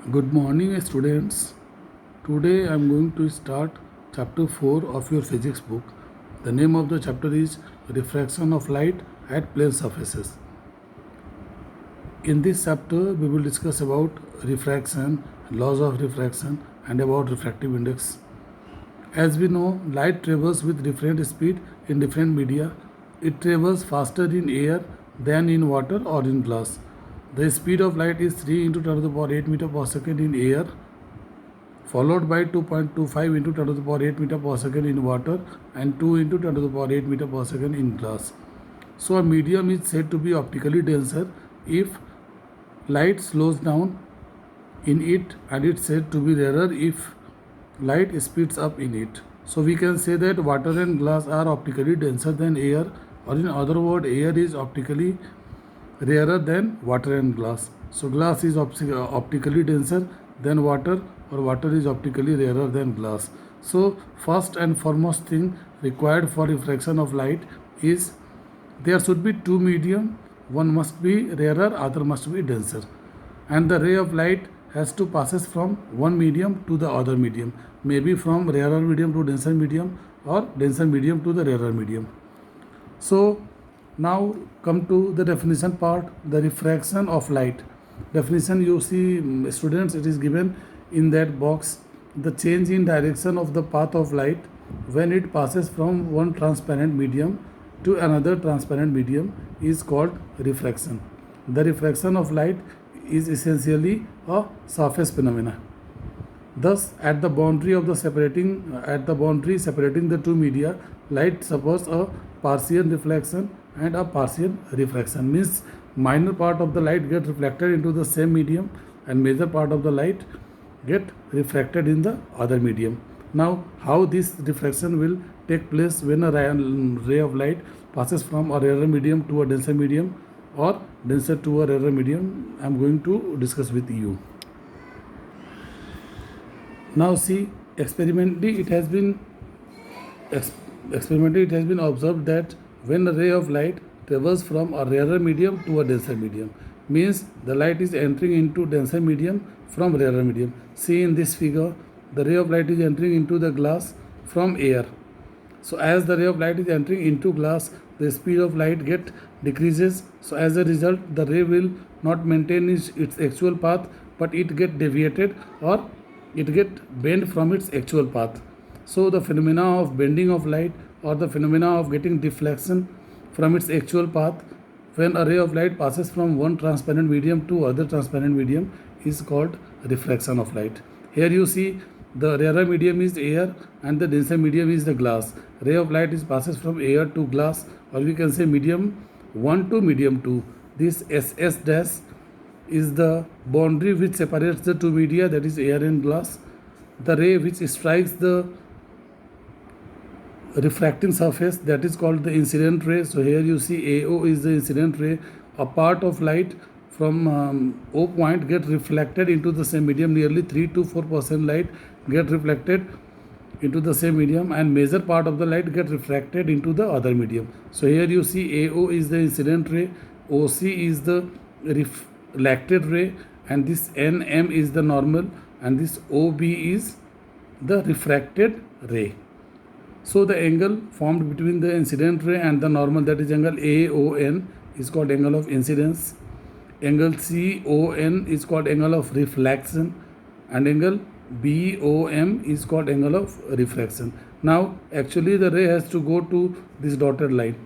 Good morning, students. Today I am going to start chapter 4 of your physics book. The name of the chapter is Refraction of Light at Plane Surfaces. In this chapter, we will discuss about refraction, laws of refraction, and about refractive index. As we know, light travels with different speed in different media. It travels faster in air than in water or in glass. The speed of light is 3 into 10 to the power 8 meter per second in air, followed by 2.25 into 10 to the power 8 meter per second in water and 2 into 10 to the power 8 meter per second in glass. So a medium is said to be optically denser if light slows down in it, and it's said to be rarer if light speeds up in it. So we can say that water and glass are optically denser than air, or in other words, air is optically rarer than water and glass. So glass is optically denser than water, or water is optically rarer than glass. So first and foremost thing required for refraction of light is there should be two medium. One must be rarer, other must be denser, and the ray of light has to passes from one medium to the other medium, maybe from rarer medium to denser medium, or denser medium to the rarer medium. So now come to the definition part, the refraction of light. Definition, you see, students, it is given in that box. The change in direction of the path of light when it passes from one transparent medium to another transparent medium is called refraction. The refraction of light is essentially a surface phenomena. Thus, at the boundary separating the two media, light suffers a partial reflection and a partial refraction. Means minor part of the light get reflected into the same medium, and major part of the light get refracted in the other medium. Now, how this refraction will take place when a ray of light passes from a rarer medium to a denser medium, or denser to a rarer medium, I am going to discuss with you. Now see, experimentally it has been observed that when a ray of light travels from a rarer medium to a denser medium, means the light is entering into denser medium from rarer medium. See in this figure, the ray of light is entering into the glass from air. So as the ray of light is entering into glass, the speed of light decreases. So as a result, the ray will not maintain its actual path, but it get deviated, or it get bent from its actual path. So the phenomena of bending of light, or the phenomena of getting deflection from its actual path when a ray of light passes from one transparent medium to other transparent medium is called refraction of light. Here you see the rarer medium is air and the denser medium is the glass. Ray of light passes from air to glass, or we can say medium 1 to medium 2. This SS dash is the boundary which separates the two media, that is air and glass. The ray which strikes the refracting surface, that is called the incident ray. So here you see AO is the incident ray. A part of light from O point get reflected into the same medium. Nearly 3 to 4% light get reflected into the same medium, and major part of the light get refracted into the other medium. So here you see AO is the incident ray, OC is the reflected ray, and this NM is the normal, and this OB is the refracted ray. So the angle formed between the incident ray and the normal, that is angle AON, is called angle of incidence. Angle CON is called angle of reflection, and angle BOM is called angle of refraction. Now actually the ray has to go to this dotted line,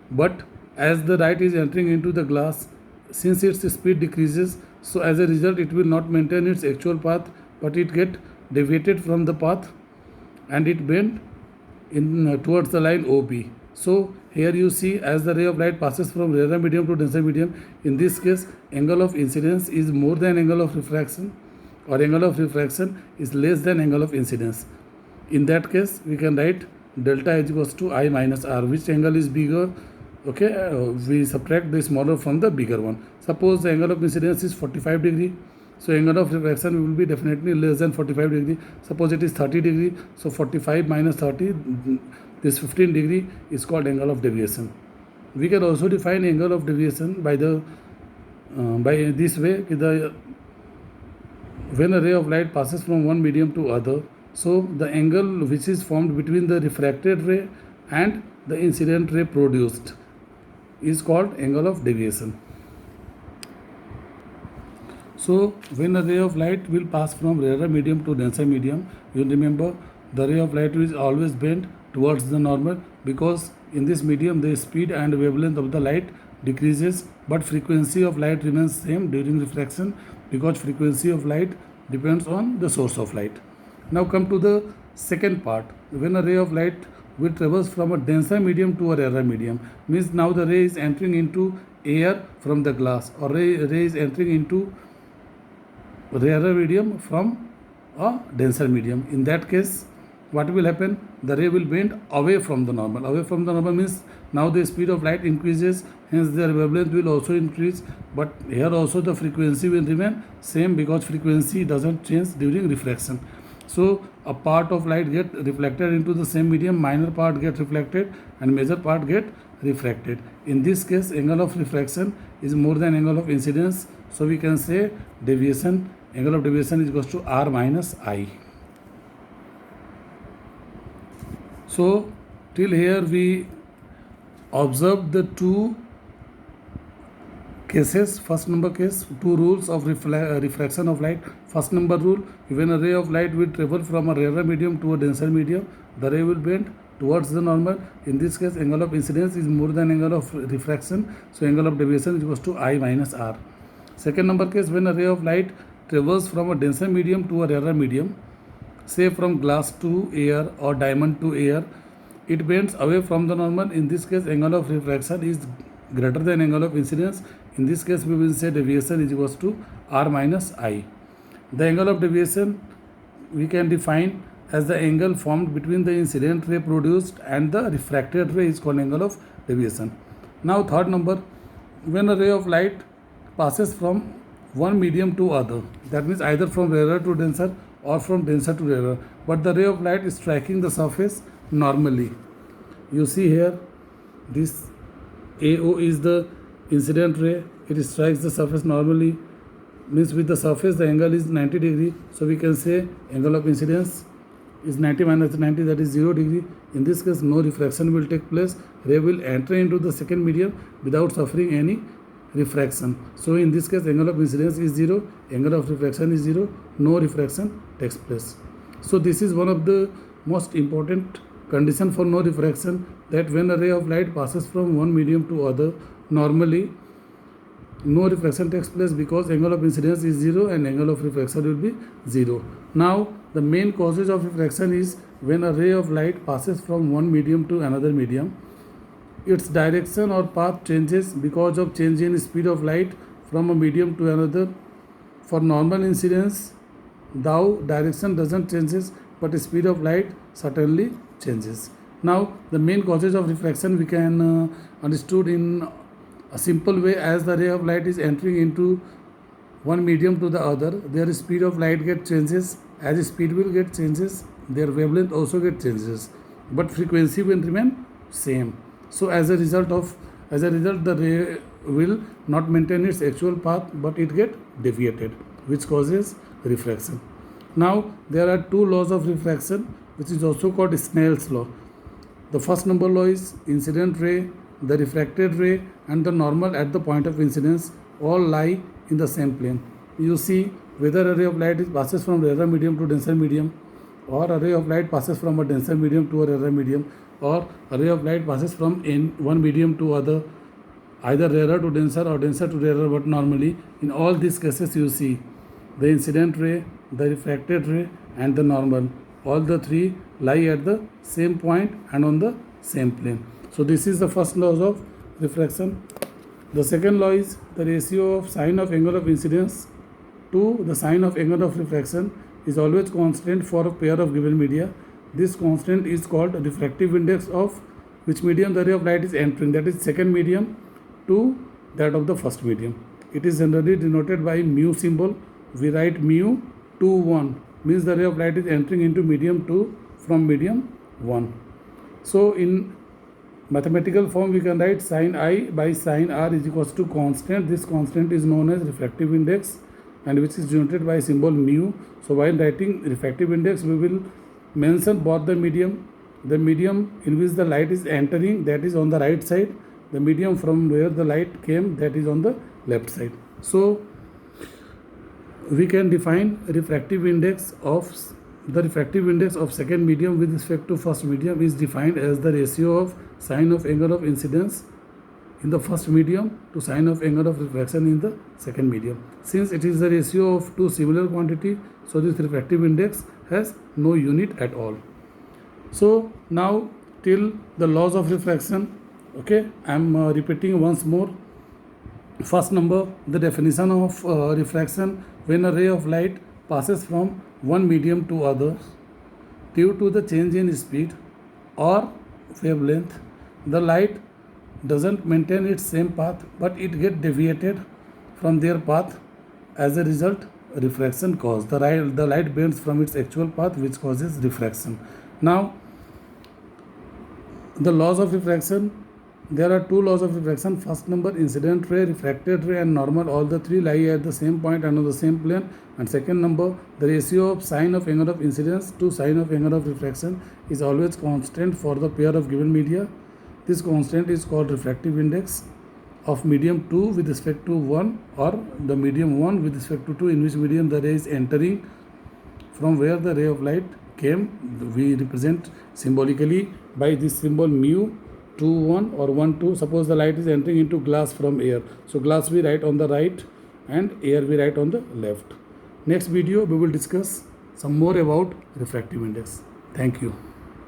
but as the light is entering into the glass, since its speed decreases, so as a result it will not maintain its actual path, but it get deviated from the path and it bend in towards the line OB. So here you see, as the ray of light passes from rarer medium to denser medium, in this case angle of incidence is more than angle of refraction, or angle of refraction is less than angle of incidence. In that case we can write delta is equals to I minus R. Which angle is bigger? Okay, we subtract the smaller from the bigger one. Suppose the angle of incidence is 45 degree. So angle of refraction will be definitely less than 45 degree. Suppose it is 30 degree. So 45 minus 30, this 15 degree is called angle of deviation. We can also define angle of deviation by this way. The when a ray of light passes from one medium to other, so the angle which is formed between the refracted ray and the incident ray produced is called angle of deviation. So when a ray of light will pass from rarer medium to denser medium, you remember the ray of light is always bent towards the normal, because in this medium the speed and wavelength of the light decreases, but frequency of light remains same during refraction, because frequency of light depends on the source of light. Now come to the second part. When a ray of light will traverse from a denser medium to a rarer medium, means now the ray is entering into air from the glass, or ray is entering into rarer medium from a denser medium. In that case, what will happen? The ray will bend away from the normal. Away from the normal means now the speed of light increases, hence their wavelength will also increase, but here also the frequency will remain same, because frequency doesn't change during refraction. So a part of light get reflected into the same medium, minor part get reflected and major part get refracted. In this case, angle of refraction is more than angle of incidence, so we can say deviation, angle of deviation is equals to r minus I. So till here we observed the two cases. First number case, two rules of refraction of light. First number rule, when a ray of light will travel from a rarer medium to a denser medium, the ray will bend towards the normal. In this case, angle of incidence is more than angle of refraction, so angle of deviation is equals to I minus R. Second number case, when a ray of light travels from a denser medium to a rarer medium, say from glass to air or diamond to air, it bends away from the normal. In this case, angle of refraction is greater than angle of incidence. In this case, we will say deviation is equals to r minus I. The angle of deviation we can define as the angle formed between the incident ray produced and the refracted ray is called angle of deviation. Now third number, when a ray of light passes from one medium to other, that means either from rarer to denser or from denser to rarer, but the ray of light is striking the surface normally. You see here, this AO is the incident ray, it strikes the surface normally, means with the surface the angle is 90 degree, so we can say angle of incidence is 90 minus 90, that is 0 degree. In this case, no refraction will take place, ray will enter into the second medium without suffering any refraction. So in this case, angle of incidence is 0, angle of refraction is 0, no refraction takes place. So this is one of the most important condition for no refraction, that when a ray of light passes from one medium to other, normally no refraction takes place, because angle of incidence is 0 and angle of refraction will be 0. Now the main causes of refraction is when a ray of light passes from one medium to another medium, its direction or path changes because of change in speed of light from a medium to another. For normal incidence, thou direction doesn't changes, but speed of light certainly changes. Now the main causes of refraction we can understood in a simple way. As the ray of light is entering into one medium to the other, their speed of light get changes. As speed will get changes, their wavelength also get changes, but frequency will remain same. So as a result, the ray will not maintain its actual path, but it get deviated, which causes refraction. Now there are two laws of refraction, which is also called Snell's law. The first number law is incident ray, the refracted ray and the normal at the point of incidence all lie in the same plane. You see, whether a ray of light passes from rarer medium to denser medium, or a ray of light passes from a denser medium to a rarer medium, or a ray of light passes from one medium to other, either rarer to denser or denser to rarer, but normally in all these cases you see the incident ray, the refracted ray and the normal, all the three lie at the same point and on the same plane. So this is the first law of refraction. The second law is the ratio of sine of angle of incidence to the sine of angle of refraction is always constant for a pair of given media. This constant is called refractive index of which medium the ray of light is entering, that is second medium to that of the first medium. It is generally denoted by mu symbol. We write mu 2 1, means the ray of light is entering into medium 2 from medium 1. So in mathematical form we can write sin I by sin R is equals to constant. This constant is known as refractive index. and which is denoted by symbol mu. So while writing refractive index, we will mention both the medium in which the light is entering, that is on the right side, the medium from where the light came, that is on the left side. So we can define refractive index of second medium with respect to first medium is defined as the ratio of sine of angle of incidence in the first medium to sine of angle of refraction in the second medium. Since it is the ratio of two similar quantity, so this refractive index has no unit at all. So now till the laws of refraction, okay, I am repeating once more. First number, the definition of refraction: when a ray of light passes from one medium to other due to the change in speed or wavelength, the light doesn't maintain its same path but it gets deviated from their path. As a result, refraction causes the light bends from its actual path, which causes refraction. Now the laws of refraction, there are two laws of refraction. First number, incident ray, refracted ray and normal, all the three lie at the same point and on the same plane. And second number, the ratio of sine of angle of incidence to sine of angle of refraction is always constant for the pair of given media. This constant is called refractive index of medium 2 with respect to 1, or the medium 1 with respect to 2, in which medium the ray is entering from where the ray of light came. We represent symbolically by this symbol mu, 2 1 or 1 2. Suppose the light is entering into glass from air, so glass we write on the right and air we write on the left. Next video we will discuss some more about refractive index. Thank you.